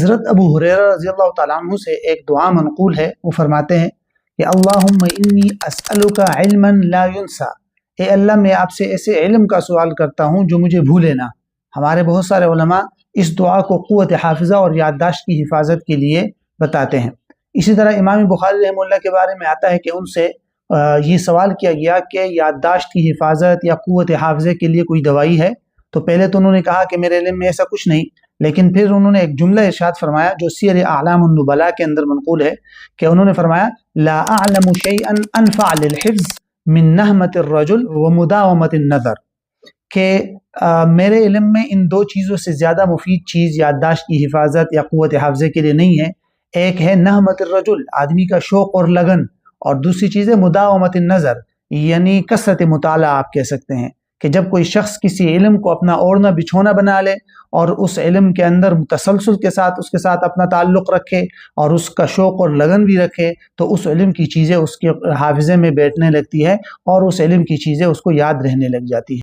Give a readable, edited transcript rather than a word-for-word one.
حضرت ابو ہریرہ رضی اللہ تعالیٰ عنہ سے ایک دعا منقول ہے، وہ فرماتے ہیں کہ اللہم انی اسألک علما لا ینسا، اے اللہ میں آپ سے ایسے علم کا سوال کرتا ہوں جو مجھے بھولے نہ۔ ہمارے بہت سارے علماء اس دعا کو قوت حافظہ اور یادداشت کی حفاظت کے لیے بتاتے ہیں۔ اسی طرح امام بخاری رحمہ اللہ کے بارے میں آتا ہے کہ ان سے یہ سوال کیا گیا کہ یادداشت کی حفاظت یا قوت حافظے کے لیے کوئی دوائی ہے؟ تو پہلے تو انہوں نے کہا کہ میرے علم میں ایسا کچھ نہیں، لیکن پھر انہوں نے ایک جملہ ارشاد فرمایا جو سیر اعلام النبلاء کے اندر منقول ہے کہ انہوں نے فرمایا لا اعلم شیئا انفع للحفظ من نہمت الرجل ومداومت النظر، کہ میرے علم میں ان دو چیزوں سے زیادہ مفید چیز یادداشت کی حفاظت یا قوت حافظے کے لیے نہیں ہے۔ ایک ہے نہمت الرجل، آدمی کا شوق اور لگن، اور دوسری چیز ہے مداومت النظر، یعنی کثرت مطالعہ آپ کہہ سکتے ہیں، کہ جب کوئی شخص کسی علم کو اپنا اوڑھنا بچھونا بنا لے اور اس علم کے اندر تسلسل کے ساتھ اس کے ساتھ اپنا تعلق رکھے اور اس کا شوق اور لگن بھی رکھے، تو اس علم کی چیزیں اس کے حافظے میں بیٹھنے لگتی ہے اور اس علم کی چیزیں اس کو یاد رہنے لگ جاتی ہیں۔